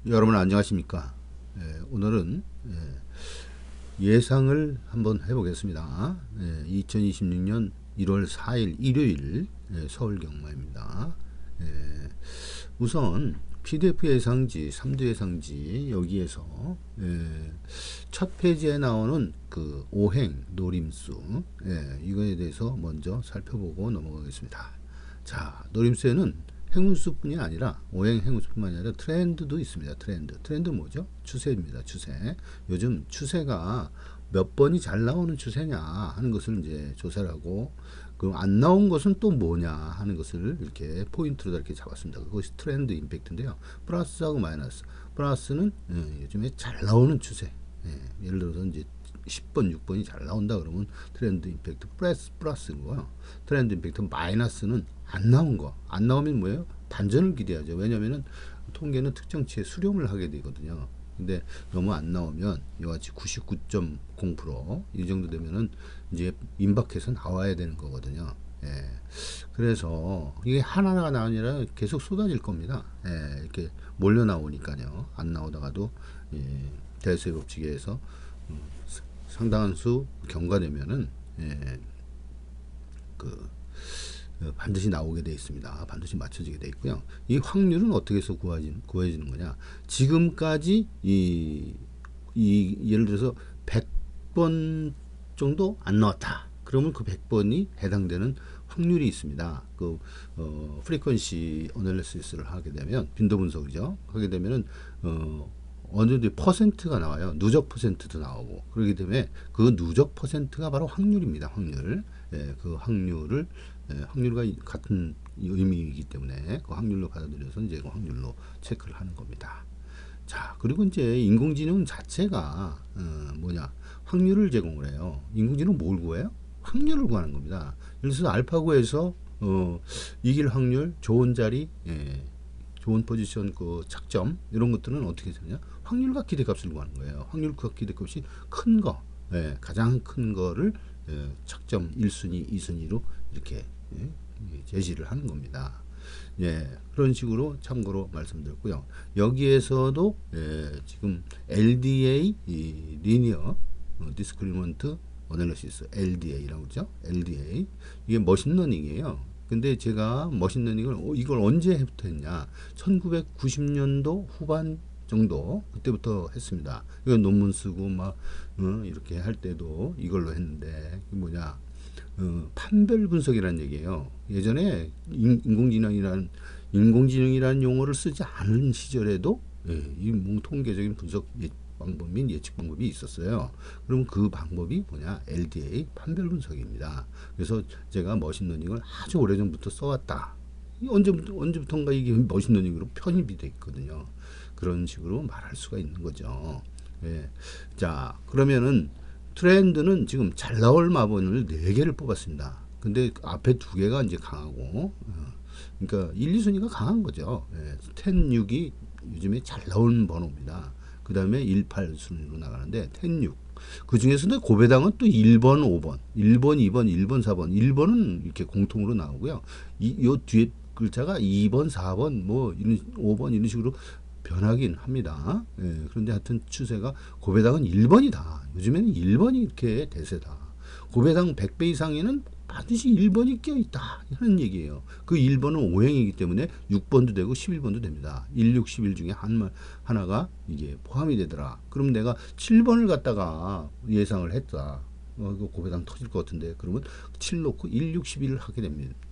여러분 안녕하십니까? 오늘은 예상을 한번 해보겠습니다. 2026년 1월 4일 일요일 서울 경마입니다. 우선 PDF 예상지, 3두 예상지 여기에서 첫 페이지에 나오는 그 오행 노림수 이거에 대해서 먼저 살펴보고 넘어가겠습니다. 자, 노림수에는 행운수뿐이 아니라 오행 행운수뿐만 아니라 트렌드도 있습니다. 트렌드 뭐죠? 추세입니다. 추세. 요즘 추세가 몇 번이 잘 나오는 추세냐 하는 것을 이제 조사를 하고, 그럼 안 나온 것은 또 뭐냐 하는 것을 이렇게 포인트로 이렇게 잡았습니다. 그것이 트렌드 임팩트인데요. 플러스하고 마이너스. 플러스는 요즘에 잘 나오는 추세. 예를 들어서 이제 10번, 6번이 잘 나온다 그러면 트렌드 임팩트 플러스인 거예요. 트렌드 임팩트 마이너스는 안 나온 거. 안 나오면 뭐예요? 반전을 기대하죠. 왜냐면은 통계는 특정치에 수렴을 하게 되거든요. 근데 너무 안 나오면 이와 같이 99.0%이 정도 되면은 이제 임박해서 나와야 되는 거거든요. 그래서 이게 하나가 아니라 계속 쏟아질 겁니다. 이렇게 몰려 나오니까요. 안 나오다가도 대수의 법칙에 의해서 상당한 수 경과되면은 반드시 나오게 되어 있습니다. 반드시 맞춰지게 되어 있고요. 이 확률은 어떻게 해서 구해지는 거냐? 지금까지 예를 들어서 100번 정도 안 나왔다. 그러면 그 100번이 해당되는 확률이 있습니다. 프리퀀시 어널리시스를 하게 되면, 빈도 분석이죠. 하게 되면은 어느 정도 퍼센트가 나와요. 누적 퍼센트도 나오고. 그렇기 때문에 그 누적 퍼센트가 바로 확률입니다. 확률. 그 확률과 같은 의미이기 때문에 그 확률로 받아들여서 이제 그 확률로 체크를 하는 겁니다. 자, 그리고 이제 인공지능 자체가 확률을 제공을 해요. 인공지능 뭘 구해요? 확률을 구하는 겁니다. 예를 들어서 알파고에서 이길 확률, 좋은 자리, 좋은 포지션, 그 착점 이런 것들은 어떻게 되냐? 확률과 기대값을 구하는 거예요. 확률과 기대값이 큰 거, 가장 큰 거를 착점 1순위, 2순위로 이렇게 제시를 하는 겁니다. 그런 식으로 참고로 말씀드렸고요. 여기에서도 지금 LDA, 리니어 디스크리먼트 어널리시스, LDA라고 그러죠. LDA 이게 머신러닝이에요. 근데 제가 머신러닝을 이걸 언제부터 했냐? 1990년도 후반 정도 그때부터 했습니다. 이거 논문 쓰고 막 이렇게 할 때도 이걸로 했는데, 판별 분석이라는 얘기예요. 예전에 인공지능이라는 용어를 쓰지 않은 시절에도 이 통계적인 분석 방법 및 예측 방법이 있었어요. 그럼 그 방법이 LDA 판별 분석입니다. 그래서 제가 머신러닝을 아주 오래전부터 써왔다. 언제부턴가 이게 머신러닝으로 편입이 돼 있거든요. 그런 식으로 말할 수가 있는 거죠. 자, 그러면은 트렌드는 지금 잘 나올 마번을 4개를 뽑았습니다. 근데 앞에 2개가 이제 강하고, 그러니까 1, 2순위가 강한 거죠. 10, 6이 요즘에 잘 나오는 번호입니다. 그 다음에 1, 8순위로 나가는데 10, 6. 그 중에서도 고배당은 또 1번, 5번, 1번, 2번, 1번, 4번, 1번은 이렇게 공통으로 나오고요. 요 뒤에 글자가 2번, 4번, 5번 이런 식으로 변하긴 합니다. 그런데 하여튼 추세가 고배당은 1번이다. 요즘에는 1번이 이렇게 대세다. 고배당 100배 이상에는 반드시 1번이 껴있다 하는 얘기예요. 그 1번은 오행이기 때문에 6번도 되고 11번도 됩니다. 1, 6, 11 중에 하나가 이게 포함이 되더라. 그럼 내가 7번을 갖다가 예상을 했다. 고배당 터질 것 같은데, 그러면 7 놓고 1, 6, 11을 하게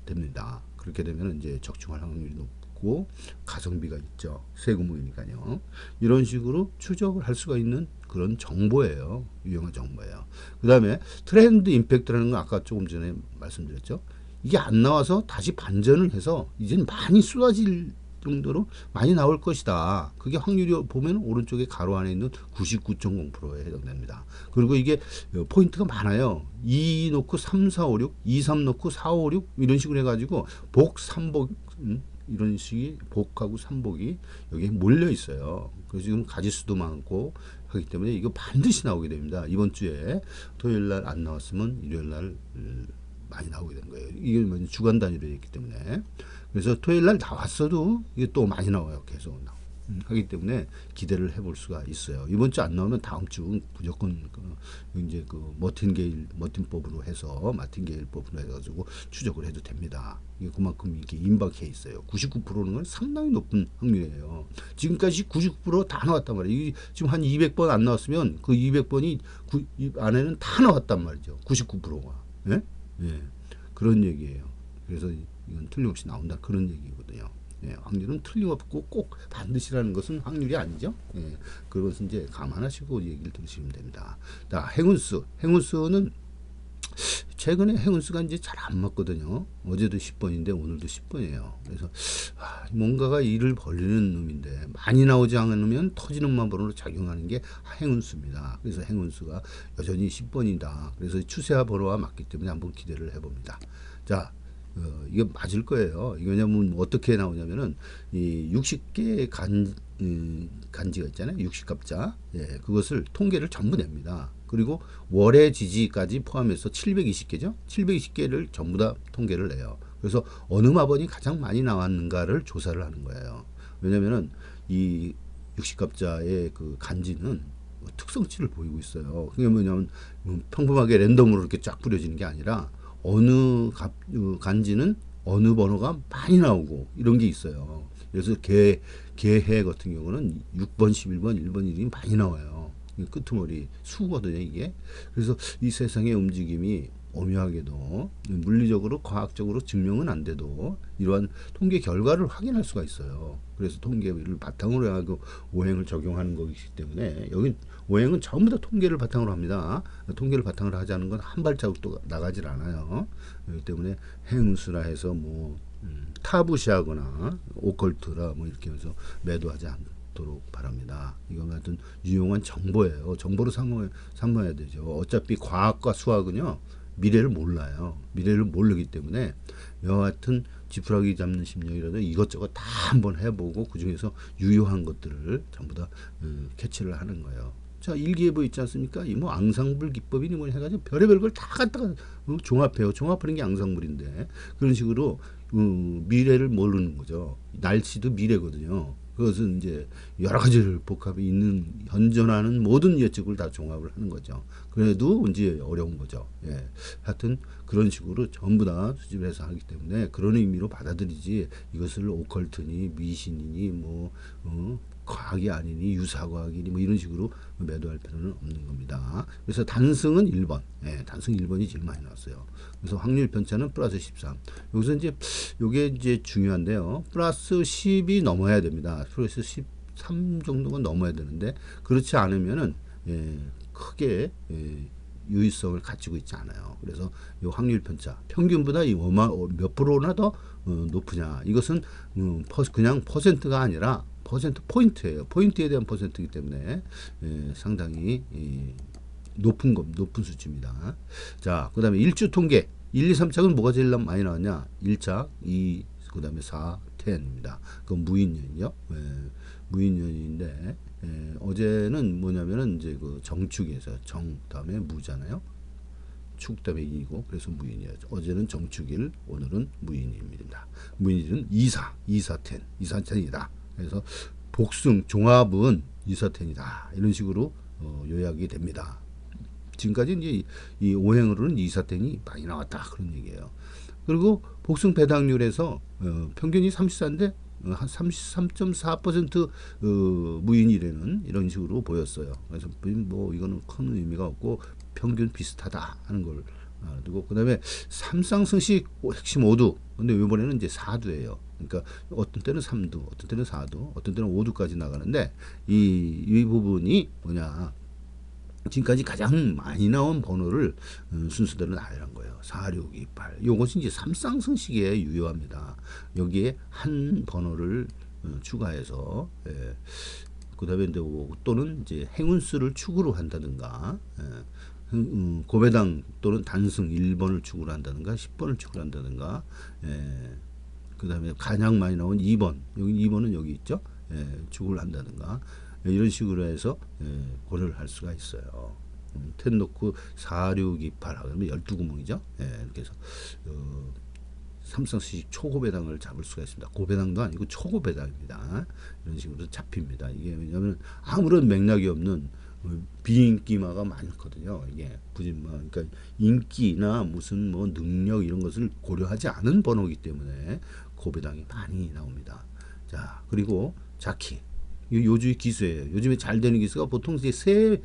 됩니다. 그렇게 되면 이제 적중할 확률이 높고 가성비가 있죠. 세금이니까요. 이런 식으로 추적을 할 수가 있는 그런 정보예요. 유용한 정보예요. 그 다음에 트렌드 임팩트라는 건 아까 조금 전에 말씀드렸죠. 이게 안 나와서 다시 반전을 해서 이제는 많이 쏟아질 정도로 많이 나올 것이다. 그게 확률이 보면 오른쪽에 가로 안에 있는 99.0%에 해당됩니다. 그리고 이게 포인트가 많아요. 2 놓고 3, 4, 5, 6, 2, 3 놓고 4, 5, 6 이런 식으로 해가지고 복, 3복 이런 식이 복하고 삼복이 여기에 몰려 있어요. 그래서 지금 가지수도 많고 하기 때문에 이거 반드시 나오게 됩니다. 이번 주에 토요일 날 안 나왔으면 일요일 날 많이 나오게 된 거예요. 이게 주간 단위로 있기 때문에. 그래서 토요일 날 나왔어도 이게 또 많이 나와요. 계속 나와요. 하기 때문에 기대를 해볼 수가 있어요. 이번 주 안 나오면 다음 주 무조건 이제 머틴법으로 해서 마틴게일법으로 해가지고 추적을 해도 됩니다. 이게 그만큼 이렇게 임박해 있어요. 99%는 건 상당히 높은 확률이에요. 지금까지 99%다 나왔단 말이에요. 지금 한 200번 안 나왔으면 그 200번이 안에는 다 나왔단 말이죠. 99%가. 예? 예. 그런 얘기예요. 그래서 이건 틀림없이 나온다 그런 얘기거든요. 예, 확률은 틀림없고 꼭 반드시라는 것은 확률이 아니죠. 예, 그것은 이제 감안하시고 얘기를 들으시면 됩니다. 자, 행운수는 최근에 행운수가 이제 잘 안 맞거든요. 어제도 10번인데 오늘도 10번이에요. 그래서 뭔가가 일을 벌리는 놈인데 많이 나오지 않으면 터지는 마법으로 작용하는 게 행운수입니다. 그래서 행운수가 여전히 10번이다. 그래서 추세와 번호와 맞기 때문에 한번 기대를 해봅니다. 자, 이거 맞을 거예요. 이거 왜냐면 어떻게 나오냐면은 이 60개 간지가 있잖아요. 60갑자. 예, 그것을 통계를 전부 냅니다. 그리고 월의 지지까지 포함해서 720개죠. 720개를 전부 다 통계를 내요. 그래서 어느 마번이 가장 많이 나왔는가를 조사를 하는 거예요. 왜냐면은 이 60갑자의 그 간지는 특성치를 보이고 있어요. 그게 뭐냐면 평범하게 랜덤으로 이렇게 쫙 뿌려지는 게 아니라 어느 간지는 어느 번호가 많이 나오고 이런 게 있어요. 그래서 개해 같은 경우는 6번, 11번, 1번, 1이 많이 나와요. 끄트머리 수거든요, 이게. 그래서 이 세상의 움직임이 오묘하게도 물리적으로 과학적으로 증명은 안 돼도 이러한 통계 결과를 확인할 수가 있어요. 그래서 통계를 바탕으로 하고 오행을 적용하는 것이기 때문에 여기 오행은 전부 다 통계를 바탕으로 합니다. 통계를 바탕으로 하지 않은 건 한 발자국도 나가질 않아요. 그렇기 때문에 행운수라 해서 뭐 타부시하거나 오컬트라 뭐 이렇게 해서 매도하지 않도록 바랍니다. 이건 하여튼 유용한 정보예요. 정보로 삼아야 되죠. 어차피 과학과 수학은요 미래를 몰라요. 미래를 모르기 때문에 여하튼 지푸라기 잡는 심령이라도 이것저것 다 한번 해보고 그 중에서 유효한 것들을 전부 다 캐치를 하는 거예요. 자, 일기예보 있지 않습니까? 이 뭐 앙상블 기법이니 뭐 해가지고 별의별 걸 다 갖다가 종합해요. 종합하는 게 앙상블인데 그런 식으로 미래를 모르는 거죠. 날씨도 미래거든요. 그것은 이제 여러 가지를 복합이 있는 현존하는 모든 예측을 다 종합을 하는 거죠. 그래도 이제 어려운 거죠. 예. 하여튼 그런 식으로 전부 다 수집을 해서 하기 때문에 그런 의미로 받아들이지 이것을 오컬트니 미신이니 뭐 과학이 아니니 유사과학이니 뭐 이런 식으로 매도할 필요는 없는 겁니다. 그래서 단승은 1번. 예, 단승 1번이 제일 많이 나왔어요. 그래서 확률 편차는 플러스 13. 여기서 이제 요게 이제 중요한데요. 플러스 10이 넘어야 됩니다. 플러스 13 정도가 넘어야 되는데 그렇지 않으면은 크게 유의성을 가지고 있지 않아요. 그래서 이 확률 편차 평균보다 몇 프로나 더 높으냐 이것은 그냥 퍼센트가 아니라 퍼센트 포인트예요. 포인트에 대한 퍼센트이기 때문에 상당히 높은 수치입니다. 자, 그 다음에 1주 통계 1, 2, 3착은 뭐가 제일 많이 나왔냐? 1착, 2, 그 다음에 4, 10입니다. 그건 무인년이요. 무인년인데 어제는 뭐냐면은 이제 그 정축에서 다음에 무잖아요. 축 다음에 이고 그래서 무인이에요. 어제는 정축일, 오늘은 무인입니다. 무인일은 2사 10, 2사텐이다. 그래서 복승 종합은 2사텐이다. 이런 식으로 요약이 됩니다. 지금까지 이제 이 오행으로는 2사텐이 많이 나왔다 그런 얘기예요. 그리고 복승 배당률에서 평균이 34인데 한 33.4% 무인일에는 이런 식으로 보였어요. 그래서 뭐 이거는 큰 의미가 없고 평균 비슷하다 하는 걸 알아두고 그다음에 삼쌍승식 핵심 5두. 근데 이번에는 이제 4두예요. 그러니까 어떤 때는 3두, 어떤 때는 4두, 어떤 때는 5두까지 나가는데 이 부분이 뭐냐? 지금까지 가장 많이 나온 번호를 순서대로 나열한 거예요. 4, 6, 2, 8. 요것이 이제 삼쌍승식에 유효합니다. 여기에 한 번호를 추가해서 그다음에 또는 이제 행운수를 축으로 한다든가 고배당 또는 단승 1번을 축으로 한다든가 10번을 축으로 한다든가 그다음에 가장 많이 나온 2번 여기 2번은 여기 있죠. 축을 한다든가 이런 식으로 해서 고려를 할 수가 있어요. 텐 놓고 4, 6, 2, 8 하면 12구멍이죠. 이렇게 해서 삼성수식 초고배당을 잡을 수가 있습니다. 고배당도 아니고 초고배당입니다. 이런 식으로 잡힙니다. 이게 왜냐하면 아무런 맥락이 없는 비인기마가 많거든요. 이게 부진마, 그러니까 인기나 무슨 뭐 능력 이런 것을 고려하지 않은 번호이기 때문에 고배당이 많이 나옵니다. 자, 그리고 자키. 요주의 기수예요. 요즘에 잘 되는 기수가 보통 이제 세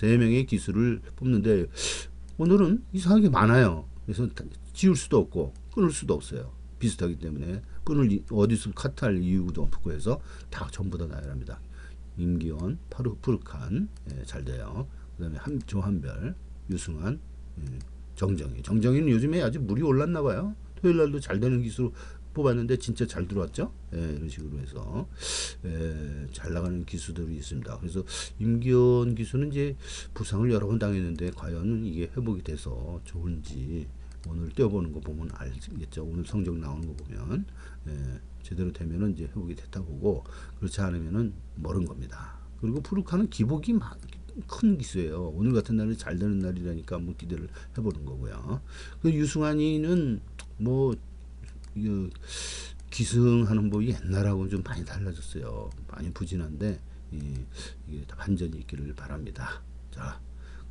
명의 기수를 뽑는데 오늘은 이상하게 많아요. 그래서 지울 수도 없고 끊을 수도 없어요. 비슷하기 때문에 끊을 어디서 카트할 이유도 없고 해서 다 전부 다 나열합니다. 임기원, 푸르칸 잘 돼요. 그다음에 조한별, 유승환, 정정희. 정정희는 요즘에 아주 물이 올랐나 봐요. 토요일 날도 잘 되는 기수로 뽑았는데 진짜 잘 들어왔죠. 이런 식으로 해서 잘 나가는 기수들이 있습니다. 그래서 임기원 기수는 이제 부상을 여러 번 당했는데 과연 이게 회복이 돼서 좋은지 오늘 뛰어보는 거 보면 알겠죠. 오늘 성적 나오는 거 보면 제대로 되면은 이제 회복이 됐다 보고 그렇지 않으면은 멀은 겁니다. 그리고 푸르카는 기복이 큰 기수예요. 오늘 같은 날은 잘 되는 날이라니까 한번 기대를 해보는 거고요. 그 유승환이는 뭐 기승하는 법이 옛날하고는 좀 많이 달라졌어요. 많이 부진한데 이게 반전이 있기를 바랍니다. 자,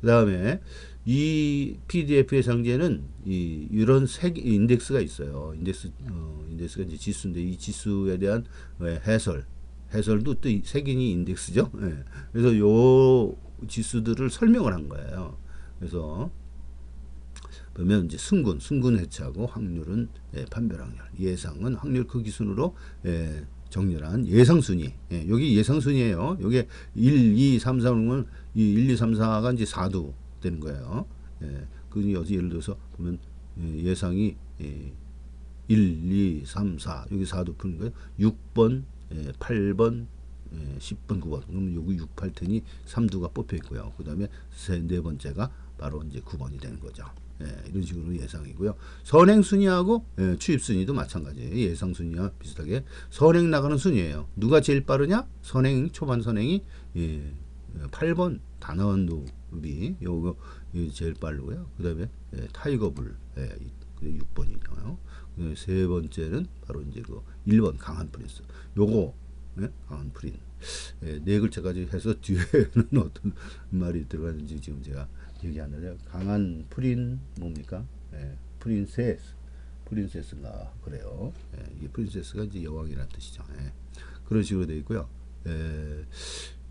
그 다음에 이 PDF의 상제는 이런 인덱스가 있어요. 인덱스가 이제 지수인데 이 지수에 대한 해설도 또 색인이 인덱스죠. 그래서 요 지수들을 설명을 한 거예요. 그래서 보면 이제 승군 해체하고 확률은 판별 확률, 예상은 확률 그 기준으로 정렬한 예상 순위. 여기 예상 순위예요. 여기 1, 2, 3, 4는 1, 2, 3, 4가 이제 4도 되는 거예요. 그 여기 예를 들어서 보면 예상이 1, 2, 3, 4 여기 4도 푸는 거예요. 6번, 8번, 10번, 9번. 그러면 여기 6, 8, 10이 3두가 뽑혀 있고요. 그 다음에 네 번째가 바로 이제 9번이 되는 거죠. 이런 식으로 예상이고요. 선행 순위하고 추입 순위도 마찬가지예요. 예상 순위와 비슷하게 선행 나가는 순위예요. 누가 제일 빠르냐? 초반 선행이 8번 다나원도비 요거 제일 빠르고요. 그다음에 타이거불 6번이죠. 세 번째는 바로 이제 그 1번 강한 프린스. 요거 강한 프린. 네 글자까지 해서 뒤에는 어떤 말이 들어가는지 지금 제가 얘기하는데 강한 프린 뭡니까? 프린세스인가 그래요. 이게 프린세스가 이제 여왕이라는 뜻이죠. 그런 식으로 되어 있고요.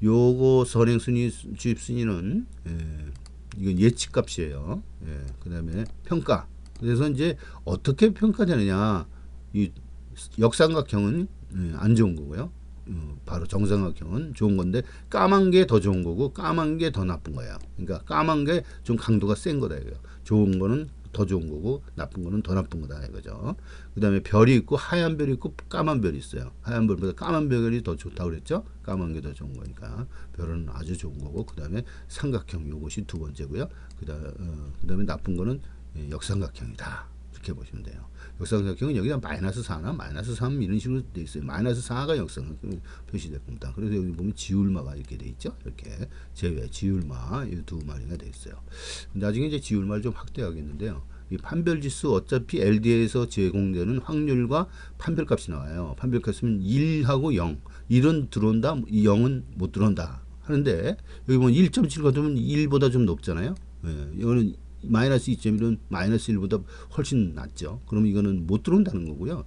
요거 선행 순위, 주입 순위는 이건 예측값이에요. 그다음에 평가. 그래서 이제 어떻게 평가되느냐? 이 역삼각형은 안 좋은 거고요. 바로 정삼각형은 좋은 건데 까만 게 더 좋은 거고 까만 게 더 나쁜 거예요. 그러니까 까만 게 좀 강도가 센 거다 이거예요. 좋은 거는 더 좋은 거고 나쁜 거는 더 나쁜 거다 이거죠. 그다음에 별이 있고 하얀 별이 있고 까만 별이 있어요. 하얀 별보다 까만 별이 더 좋다고 그랬죠. 까만 게 더 좋은 거니까 별은 아주 좋은 거고 그다음에 삼각형 요것이 두 번째고요. 그다음에 나쁜 거는 역삼각형이다. 이렇게 보시면 돼요. 역삼각형은 여기다 마이너스 4나 마이너스 3 이런 식으로 돼 있어요. 마이너스 4가 역삼각형 표시될 겁니다. 그래서 여기 보면 지울마가 이렇게 돼 있죠. 이렇게 제외 지울마 이 두 마리가 돼 있어요. 나중에 이제 지울마를 좀 확대하겠는데요. 이 판별지수 어차피 LDA에서 제공되는 확률과 판별값이 나와요. 판별값은 1하고 0. 1은 들어온다, 0은 못 들어온다 하는데 여기 보면 1.7 같으면 1보다 좀 높잖아요. 이거는 마이너스 2.1은 마이너스 1보다 훨씬 낮죠. 그럼 이거는 못 들어온다는 거고요.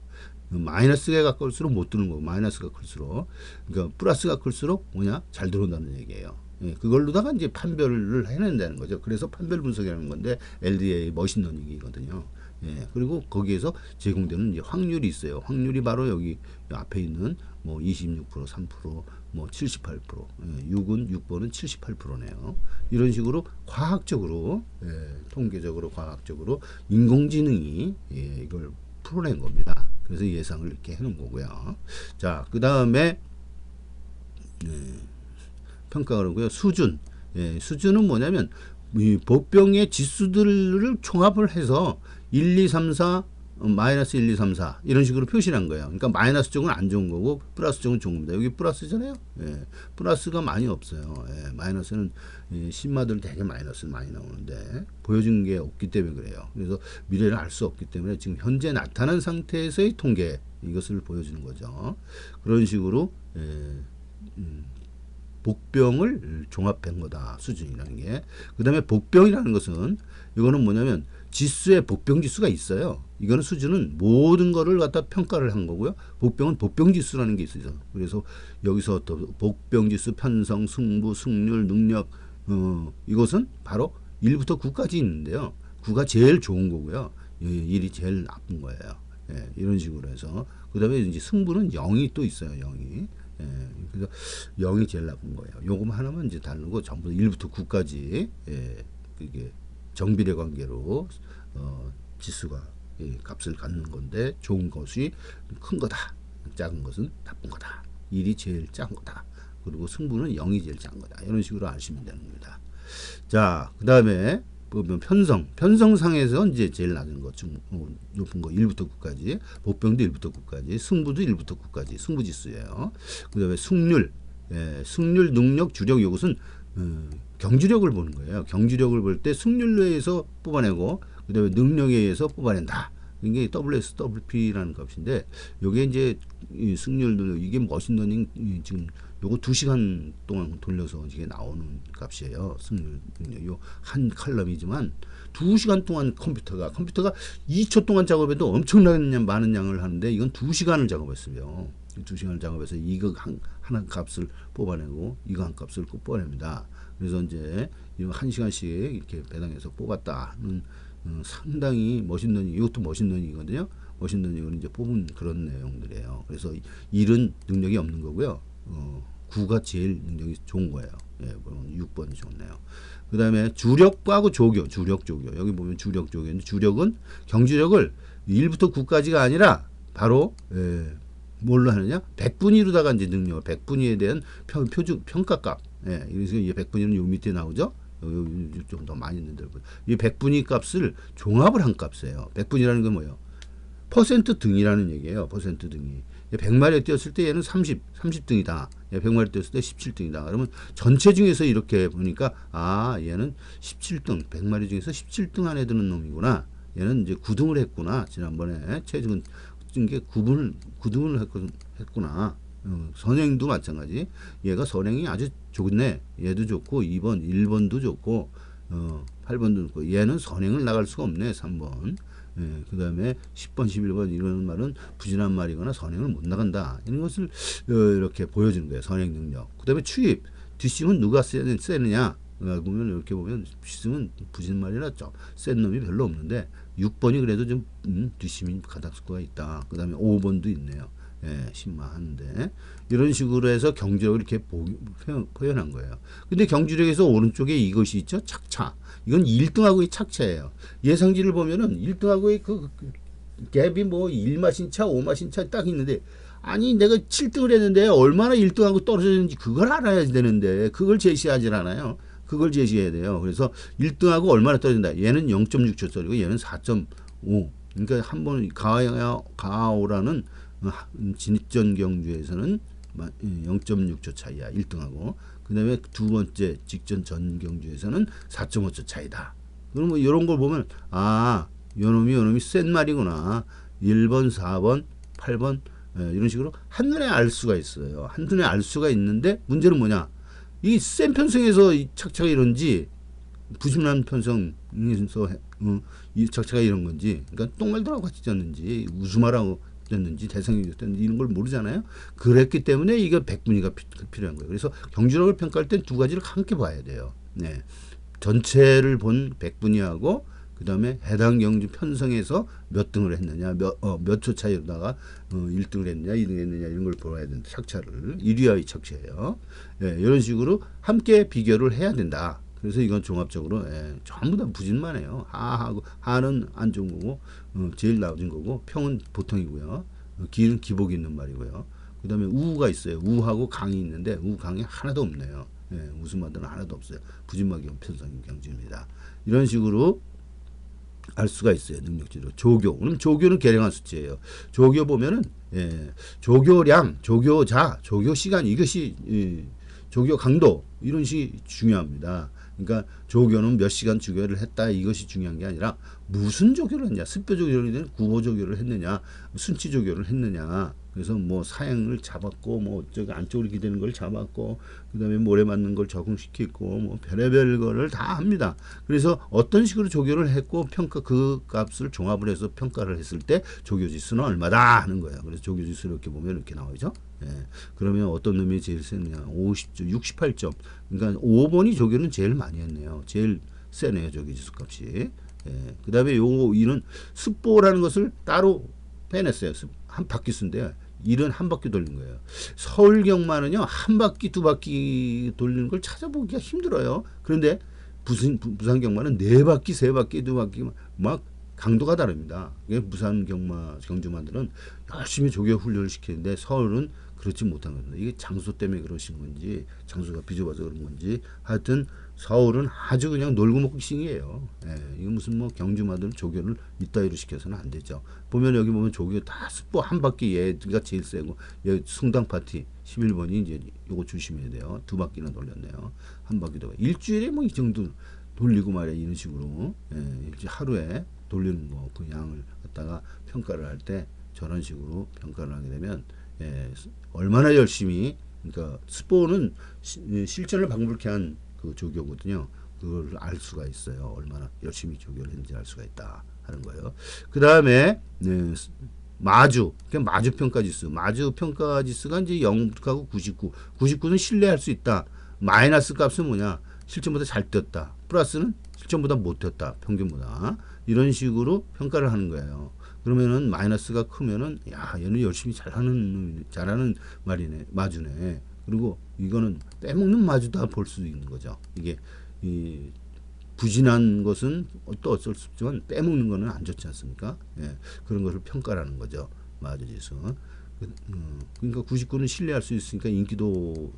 마이너스가 가까울수록 못 들어오는 거고 마이너스가 클수록 그러니까 플러스가 클수록 뭐냐 잘 들어온다는 얘기예요. 그걸로다가 이제 판별을 해낸다는 거죠. 그래서 판별 분석이라는 건데 LDA 머신러닝이거든요. 그리고 거기에서 제공되는 이제 확률이 있어요. 확률이 바로 여기 앞에 있는 뭐 26%, 3%, 뭐 78%, 6번은 78%네요. 이런 식으로 과학적으로, 통계적으로, 과학적으로 인공지능이 이걸 풀어낸 겁니다. 그래서 예상을 이렇게 해놓은 거고요. 자, 그 다음에 평가가 그러고요. 수준. 수준은 뭐냐면 이 보병의 지수들을 총합을 해서 1, 2, 3, 4 마이너스 1, 2, 3, 4 이런 식으로 표시를 한 거예요. 그러니까 마이너스 쪽은 안 좋은 거고 플러스 쪽은 좋은 겁니다. 여기 플러스잖아요. 예, 플러스가 많이 없어요. 예, 마이너스는 신마들 되게 마이너스 많이 나오는데 보여준 게 없기 때문에 그래요. 그래서 미래를 알 수 없기 때문에 지금 현재 나타난 상태에서의 통계 이것을 보여주는 거죠. 그런 식으로 복병을 종합한 거다. 수준이라는 게. 그 다음에 복병이라는 것은 이거는 뭐냐면 지수에 복병 지수가 있어요. 이거는 수준은 모든 거를 갖다 평가를 한 거고요. 복병은 복병 지수라는 게 있어요. 그래서 여기서 또 복병 지수, 편성, 승부, 승률, 능력 이것은 바로 1부터 9까지 있는데요. 9가 제일 좋은 거고요. 1이 제일 나쁜 거예요. 예, 이런 식으로 해서 그 다음에 이제 승부는 0이 또 있어요. 0이. 예, 그래서 0이 제일 나쁜 거예요. 요거만 하나만 이제 다르고 전부 1부터 9까지 이게 정비례 관계로 지수가 값을 갖는 건데 좋은 것이 큰 거다. 작은 것은 나쁜 거다. 1이 제일 작은 거다. 그리고 승부는 0이 제일 작은 거다. 이런 식으로 아시면 되는 겁니다. 자, 그 다음에 보면 편성상에서 이제 제일 낮은 것, 좀 높은 거 1부터 9까지, 복병도 1부터 9까지, 승부도 1부터 9까지 승부지수예요. 그 다음에 승률, 승률, 능력, 주력 이것은 경주력을 보는 거예요. 경주력을 볼 때 승률로 해서 뽑아내고 그 다음에 능력에 의해서 뽑아낸다. 이게 WSWP라는 값인데 요게 이제 이 승률 능력 이게 머신러닝 지금 요거 2시간 동안 돌려서 이게 나오는 값이에요. 승률 능력 요 한 칼럼이지만 2시간 동안 컴퓨터가 2초 동안 작업해도 엄청나게 많은 양을 하는데 이건 2시간을 작업했어요. 2시간을 작업해서 이거 하나 값을 뽑아내고 이거 한 값을 꼭 뽑아냅니다. 그래서 이제 이거 1시간씩 이렇게 배당해서 뽑았다는 상당히 머신러닝, 이것도 머신러닝이거든요. 머신러닝을 이제 뽑은 그런 내용들이에요. 그래서 1은 능력이 없는 거고요. 9가 제일 능력이 좋은 거예요. 예, 6번이 좋네요. 그 다음에 주력하고 조교, 여기 보면 주력조교인데 주력은 경주력을 1부터 9까지가 아니라 바로 뭘로 하느냐? 백분위로다가 이제 능력을 백분위에 대한 평가값. 예, 그래서 이제 백분위는 요 밑에 나오죠. 좀 더 많이 있는데 이 백분위 값을 종합을 한 값이에요. 백분위라는 건 뭐예요? 퍼센트 등이라는 얘기예요. 퍼센트 등이. 100마리에 뛰었을 때 얘는 30등이다. 100마리 뛰었을 때 17등이다. 그러면 전체 중에서 이렇게 보니까 아, 얘는 17등, 100마리 중에서 17등 안에 드는 놈이구나. 얘는 이제 9등을 했구나. 지난번에 체중은 게 9등을 했구나. 선행도 마찬가지. 얘가 선행이 아주 좋네. 얘도 좋고 2번, 1번도 좋고 8번도 좋고 얘는 선행을 나갈 수가 없네. 3번. 그 다음에 10번, 11번 이런 말은 부진한 말이거나 선행을 못 나간다. 이런 것을 이렇게 보여주는 거예요. 선행 능력. 그 다음에 추입. 뒷심은 누가 세느냐. 보면 이렇게 보면 뒷심은 부진 말이라 센 놈이 별로 없는데 6번이 그래도 좀 뒷심이 가닥수가 있다. 그 다음에 5번도 있네요. 신마하는데 이런 식으로 해서 경주력을 이렇게 표현한 거예요. 근데 경주력에서 오른쪽에 이것이 있죠. 착차. 이건 1등하고의 착차예요. 예상지를 보면은 1등하고의 그 갭이 뭐 1마신 차, 5마신 차 딱 있는데 아니 내가 7등을 했는데 얼마나 1등하고 떨어졌는지 그걸 알아야 되는데 그걸 제시하질 않아요. 그걸 제시해야 돼요. 그래서 1등하고 얼마나 떨어진다. 얘는 0.6초짜리고 얘는 4.5. 그러니까 한번 가오라는 진입전 경주에서는 0.6초 차이야. 1등하고. 그 다음에 두 번째 직전 전 경주에서는 4.5초 차이다. 그럼 뭐 이런 걸 보면 아, 요놈이 센 말이구나. 1번, 4번, 8번 이런 식으로 한눈에 알 수가 있어요. 한눈에 알 수가 있는데 문제는 뭐냐. 이 센 편성에서 이 착차가 이런지 부진한 편성에서 이 착차가 이런 건지 그러니까 똥말들하고 같이 졌는지 우수마라고 됐는지 대상이 됐는지 이런 걸 모르잖아요. 그랬기 때문에 이게 백분위가 필요한 거예요. 그래서 경주력을 평가할 때 두 가지를 함께 봐야 돼요. 네. 전체를 본 백분위하고 그 다음에 해당 경주 편성에서 몇 등을 했느냐, 몇 초 차이로다가 1등을 했느냐, 2등을 했느냐 이런 걸 보아야 된다. 착차를 1위와의 착차예요. 네, 이런 식으로 함께 비교를 해야 된다. 그래서 이건 종합적으로 전부 다 부진만 해요. 하하고 하는 안 좋은 거고 제일 낮은 거고 평은 보통이고요. 기는 기복이 있는 말이고요. 그 다음에 우가 있어요. 우하고 강이 있는데 우 강이 하나도 없네요. 우수마들은 하나도 없어요. 부진막이 편성 경주입니다. 이런 식으로 알 수가 있어요. 능력치로. 조교. 그럼 조교는 계량한 수치예요. 조교 보면은 조교량, 조교자, 조교 시간 이것이 조교 강도 이런 식이 중요합니다. 그러니까 조교는 몇 시간 조교를 했다 이것이 중요한 게 아니라 무슨 조교를 했냐, 습교 조교를 했느냐, 구보 조교를 했느냐, 순치 조교를 했느냐. 그래서 뭐 사행을 잡았고 뭐 저기 안쪽으로 기대는 걸 잡았고 그다음에 모래 맞는 걸 적응시켰고 뭐 별의별 거를 다 합니다. 그래서 어떤 식으로 조교를 했고 평가 그 값을 종합을 해서 평가를 했을 때 조교 지수는 얼마다 하는 거예요. 그래서 조교 지수 이렇게 보면 이렇게 나오죠. 예. 그러면 어떤 놈이 제일 세느냐? 50점, 68점. 그러니까 5번이 조교는 제일 많이 했네요. 제일 세네요, 조교 지수 값이. 예. 그다음에 이는 습보라는 것을 따로 빼냈어요. 한 바퀴 수인데 일은 한 바퀴 돌린 거예요. 서울 경마는요 한 바퀴 두 바퀴 돌리는 걸 찾아보기가 힘들어요. 그런데 부산 경마는 네 바퀴 세 바퀴 두 바퀴 막 강도가 다릅니다. 부산 경마 경주마들은 열심히 조교 훈련을 시키는데 서울은 그렇지 못한 겁니다. 이게 장소 때문에 그러신 건지 장소가 비좁아서 그런 건지 하여튼 서울은 아주 그냥 놀고 먹고 싱이에요. 예, 이거 무슨 뭐 경주마들 조교를 이따위로 시켜서는 안 되죠. 보면 여기 보면 조교 다 습보 한 바퀴 얘가 제일 세고 얘 숭당 파티 11번이 이제 요거 조심해야 돼요. 두 바퀴나 돌렸네요. 한 바퀴 더 일주일에 뭐 이 정도 돌리고 말이야 이런 식으로 일주일 하루에 돌리는 거 그 양을 갖다가 평가를 할 때 저런 식으로 평가를 하게 되면 얼마나 열심히 그러니까 스포는 실전을 방불케 한 그 조교거든요. 그걸 알 수가 있어요. 얼마나 열심히 조교를 했는지 알 수가 있다 하는 거예요. 그 다음에 마주, 그러니까 마주 평가 지수. 마주 평가 지수가 이제 0하고 99. 99는 신뢰할 수 있다. 마이너스 값은 뭐냐? 실전보다 잘 뛰었다. 플러스는 실전보다 못 뛰었다. 평균보다. 이런 식으로 평가를 하는 거예요. 그러면은 마이너스가 크면은 야 얘는 열심히 잘하는 말이네 마주네. 그리고 이거는 빼먹는 마주다 볼 수 있는 거죠. 이게 이 부진한 것은 또 어쩔 수 없지만 빼먹는 거는 안 좋지 않습니까? 예, 그런 것을 평가라는 거죠. 마주지수. 그러니까 99는 신뢰할 수 있으니까 인기도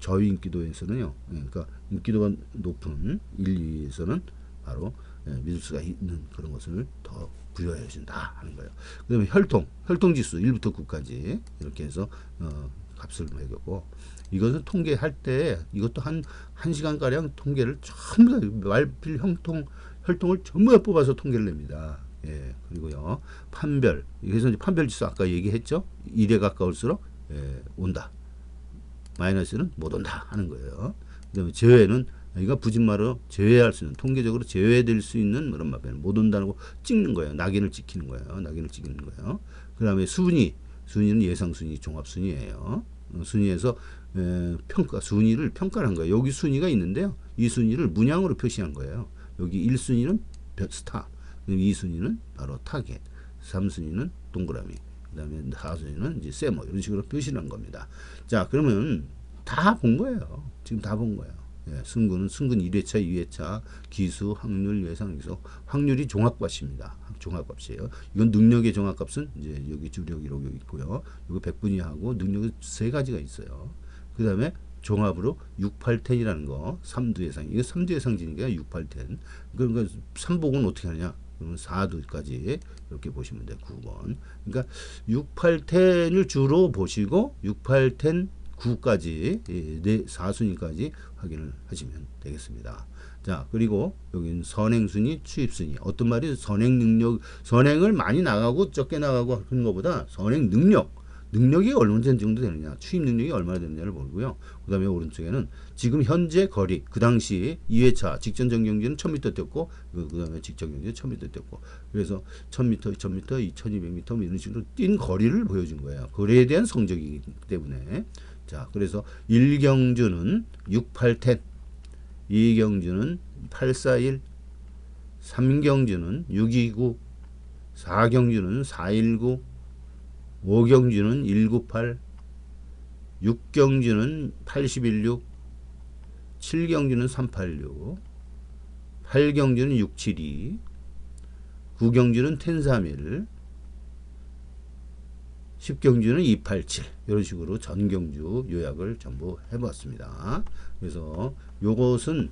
저희 인기도에서는요. 그러니까 인기도가 높은 1, 2에서는 바로 믿을 수가 있는 그런 것을 더 부여해 준다 하는 거예요. 그 다음에 혈통지수 1부터 9까지 이렇게 해서 값을 매겼고 이것은 통계할 때 이것도 한 시간가량 통계를 전부 다 말필 혈통을 전부 다 뽑아서 통계를 냅니다. 예, 그리고요 판별 그래서 이제 판별지수 아까 얘기했죠. 1에 가까울수록 온다. 마이너스는 못 온다 하는 거예요. 그 다음에 제외는 이거 부진마로 제외할 수 있는 통계적으로 제외될 수 있는 그런 마변 못 온다고 찍는 거예요. 낙인을 찍히는 거예요. 낙인을 찍는 거예요. 그 다음에 순위는 예상순위 종합순위예요. 순위에서 순위를 평가를 한 거예요. 여기 순위가 있는데요. 이 순위를 문양으로 표시한 거예요. 여기 1순위는 스타, 2순위는 바로 타겟, 3순위는 동그라미, 그 다음에 4순위는 이제 세모 이런 식으로 표시를 한 겁니다. 자, 그러면 다 본 거예요. 지금 다 본 거예요. 승근 1회차, 2회차, 기수, 확률, 예상, 기수, 확률이 종합값입니다. 종합값이에요. 이건 능력의 종합값은 이제 여기 주력 이렇게 있고요. 이거 100분위하고 능력이 세 가지가 있어요. 그 다음에 종합으로 6, 8, 10이라는 거, 3두 예상. 이거 3두 예상지니까 6, 8, 10. 그러니까 3복은 어떻게 하냐? 그러면 4두까지 이렇게 보시면 돼요. 9번. 그러니까 6, 8, 10을 주로 보시고 6, 8, 10, 9까지 4순위까지 확인을 하시면 되겠습니다. 자, 그리고 여기는 선행순위, 추입순위. 어떤 말이 선행을 많이 나가고 적게 나가고 하는 것보다 선행 능력이 얼마 정도 되느냐, 추입 능력이 얼마나 되느냐를 보고요. 그 다음에 오른쪽에는 지금 현재 거리, 그 당시 2회차 직전 정경지는 1000m 뛰었고, 그 다음에 직전 경기는 1000m 뛰었고, 그래서 1000m, 2000m, 2200m 이런 식으로 뛴 거리를 보여준 거예요. 거리에 대한 성적이기 때문에. 자, 그래서 1경주는 6, 8, 10, 2경주는 8, 4, 1, 3경주는 6, 2, 9, 4경주는 4, 1, 9, 5경주는 1, 9, 8, 6경주는 81, 6, 7경주는 3, 8, 6, 8경주는 6, 7, 2, 9경주는 10, 3, 1, 10경주는 2, 8, 7 이런 식으로 전경주 요약을 전부 해봤습니다. 그래서 요것은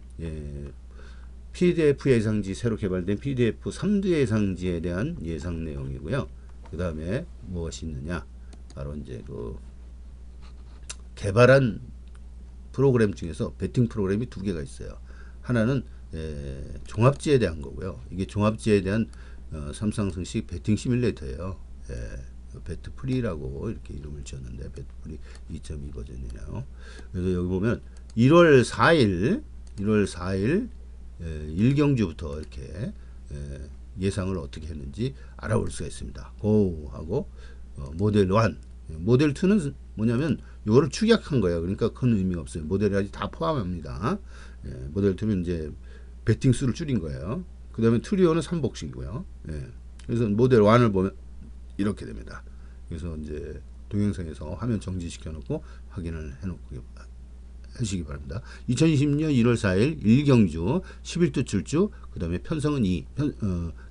PDF 예상지 새로 개발된 PDF 3두 예상지에 대한 예상 내용이고요. 그 다음에 무엇이 있느냐? 바로 이제 그 개발한 프로그램 중에서 베팅 프로그램이 두 개가 있어요. 하나는 종합지에 대한 거고요. 이게 종합지에 대한 삼성승식 베팅 시뮬레이터예요. 배트프리라고 이렇게 이름을 지었는데 배트프리 2.2 버전이네요. 그래서 여기 보면 1월 4일 1경주부터 이렇게 예상을 어떻게 했는지 알아볼 수가 있습니다. 고 하고 모델 1, 모델 2는 뭐냐면 이거를 축약한 거예요. 그러니까 큰 의미가 없어요. 모델이 아직 다 포함합니다. 모델 2는 이제 베팅 수를 줄인 거예요. 그 다음에 트리오는 3복식이고요. 그래서 모델 1을 보면 이렇게 됩니다. 그래서 이제 동영상에서 화면 정지시켜 놓고 확인을 해놓고 하시기 바랍니다. 2020년 1월 4일 1경주 11도 출주, 그 다음에 편성은 2,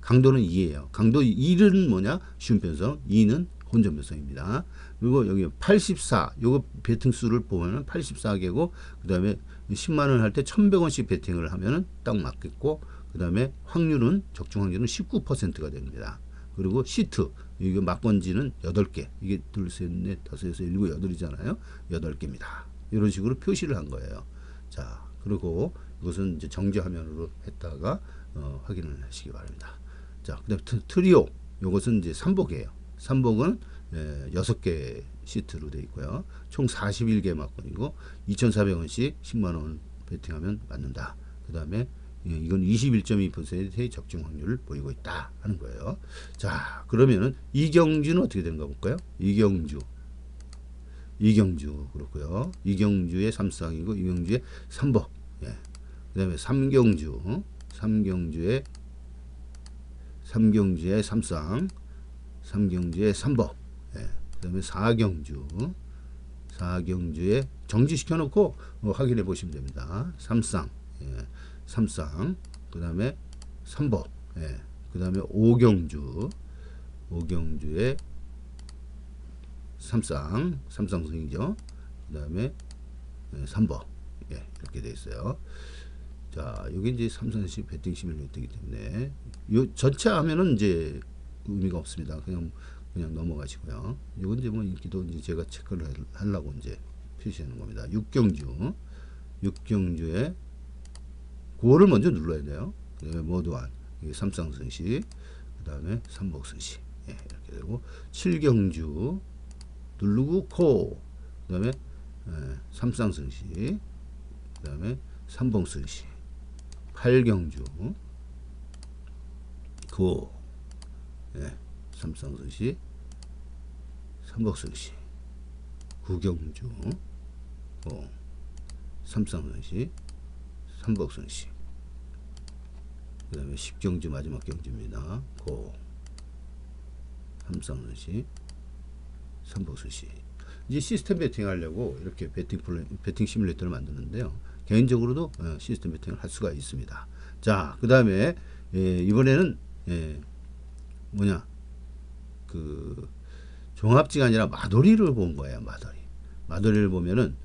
강도는 2예요. 강도 1은 뭐냐? 쉬운 편성, 2는 혼전 편성입니다. 그리고 여기 84, 요거 베팅 수를 보면은 84개고, 그 다음에 10만원 할 때 1100원씩 베팅을 하면은 딱 맞겠고, 그 다음에 확률은, 적중 확률은 19%가 됩니다. 그리고 시트, 이게 막번지는 8개, 이게 둘, 셋, 넷, 다섯, 여섯, 일곱, 여덟이잖아요. 8개입니다. 이런 식으로 표시를 한 거예요. 자, 그리고 이것은 이제 정지 화면으로 했다가 확인을 하시기 바랍니다. 자, 그다음 트리오, 이것은 이제 3복이에요. 3복은 6개 시트로 되어 있고요. 총 41개 막건이고 2,400원씩 10만 원 베팅하면 맞는다. 그다음에 이건 21.2%의 적중 확률을 보이고 있다 하는 거예요. 자, 그러면은 이경주는 어떻게 되는가 볼까요? 이경주 그렇고요. 이경주의 3쌍이고 이경주의 3복. 그 다음에 삼경주의 3쌍, 삼경주의 3복. 그 다음에 사경주의 정지시켜 놓고 확인해 보시면 됩니다. 3쌍, 3쌍, 그 다음에 3복, 그 다음에 오경주의 3쌍승이죠. 그 다음에 3번. 이렇게 되어 있어요. 자, 여기 이제 삼성시 베팅 시뮬레이터이기 때문에 요 전체 하면은 이제 의미가 없습니다. 그냥 넘어가시고요. 이건 이제 뭐 인기도 이제 제가 체크를 하려고 이제 표시하는 겁니다. 6경주에 9호를 먼저 눌러야 돼요. 그 다음에 모드완, 이게 삼쌍승시, 그 다음에 삼복승시, 이렇게 되고 7경주 누르고 코, 그 다음에 삼쌍승시, 그 다음에 삼봉승시, 8경주 고, 삼쌍승시, 삼복승시, 9경주 고, 삼쌍승시, 삼복승시, 그 다음에 10경주 마지막 경주입니다. 고, 삼쌍승시, 삼복승시. 이제 시스템 베팅 하려고 이렇게 베팅 시뮬레이터를 만드는데요. 개인적으로도 시스템 베팅을 할 수가 있습니다. 자, 그 다음에 이번에는 뭐냐, 그 종합지가 아니라 마돌이를 본 거예요. 마돌이를 보면은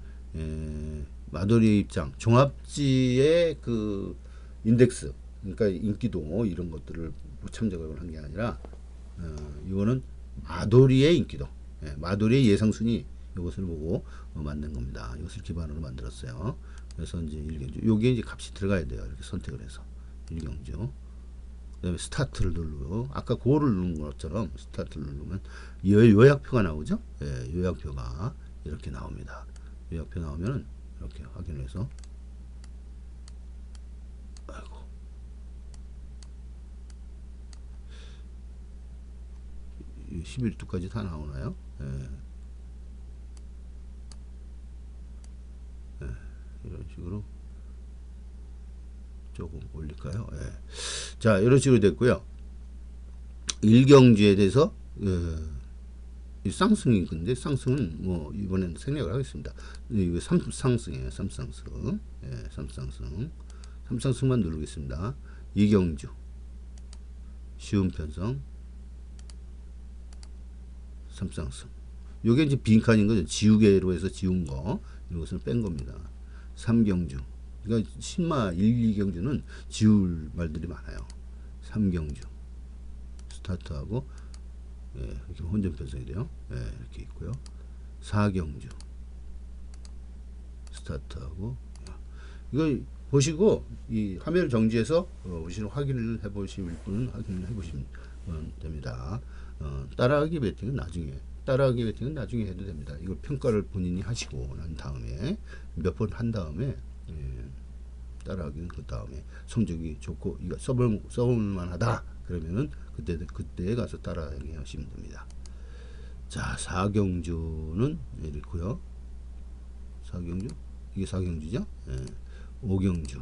마돌이 입장, 종합지의 그 인덱스, 그러니까 인기도 이런 것들을 참작을 한 게 아니라 이거는 마돌이의 인기도, 마돌이의 예상순위, 이것을 보고 만든 겁니다. 이것을 기반으로 만들었어요. 그래서 이제 1경주, 요게 이제 값이 들어가야 돼요. 이렇게 선택을 해서 1경주. 그 다음에 스타트를 누르고, 아까 고를 누른 것처럼 스타트를 누르면 요약표가 나오죠. 요약표가 이렇게 나옵니다. 요약표 나오면 이렇게 확인해서, 아이고, 11두까지 다 나오나요? 이런 식으로 조금 올릴까요? 자, 이런 식으로 됐고요. 1경주에 대해서 쌍승이 근데 쌍승은 뭐 이번에는 생략을 하겠습니다. 이거 3쌍승이에요. 3쌍승. 3쌍승만 누르겠습니다. 2경주 쉬운 편성 3쌍승. 요게 이제 빈칸인 거죠. 지우개로 해서 지운 거, 이것을 뺀 겁니다. 3경주 그러니까 신마 1, 2경주는 지울 말들이 많아요. 3경주 스타트하고 예, 이렇게 혼전 편성이 돼요. 예, 이렇게 있고요. 4경주 스타트하고 이거 보시고 이 화면을 정지해서 보시는 확인을 해보실 분은 확인을 해보시면 됩니다. 따라하기 배팅은 나중에 해도 됩니다. 이걸 평가를 본인이 하시고 난 다음에 몇 번 한 다음에 따라하기는 그 다음에 성적이 좋고 이거 써볼 만하다 그러면은 그때 가서 따라하기 하시면 됩니다. 자, 4경주는 이렇고요. 4경주 이게 4경주죠. 예. 5경주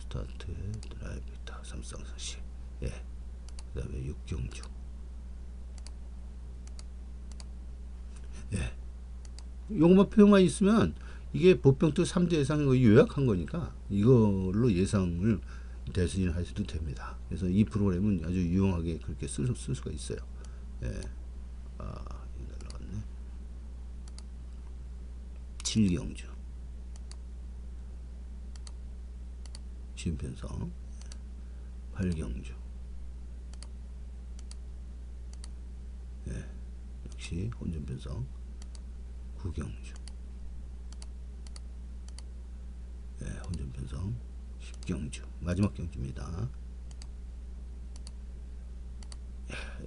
스타트 드라이브 타 삼쌍사시 예. 그 다음에 6경주 예. 요것만 표현만 있으면 이게 보병특 3대 예상 요약한 거니까 이걸로 예상을 대신하셔도 됩니다. 그래서 이 프로그램은 아주 유용하게 그렇게 쓸 수가 있어요. 예. 이거 날라갔네. 7경주 지음편성 8경주 예. 역시 혼전편성 9경주 예. 혼전편성 10경주 마지막 경주입니다.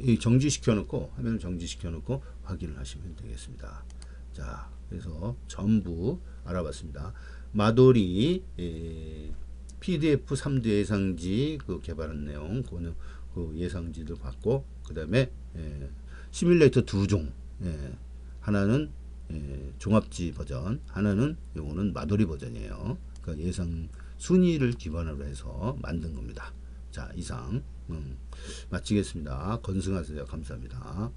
이 정지시켜 놓고 화면을 정지시켜 놓고 확인을 하시면 되겠습니다. 자, 그래서 전부 알아봤습니다. 마돌이 PDF 3D 예상지 그 개발한 내용 그 예상지를 봤고 그 다음에 시뮬레이터 2종 하나는 종합지 버전 하나는 요거는 마돌이 버전이에요. 그러니까 예상 순위를 기반으로 해서 만든 겁니다. 자, 이상 마치겠습니다. 건승하세요. 감사합니다.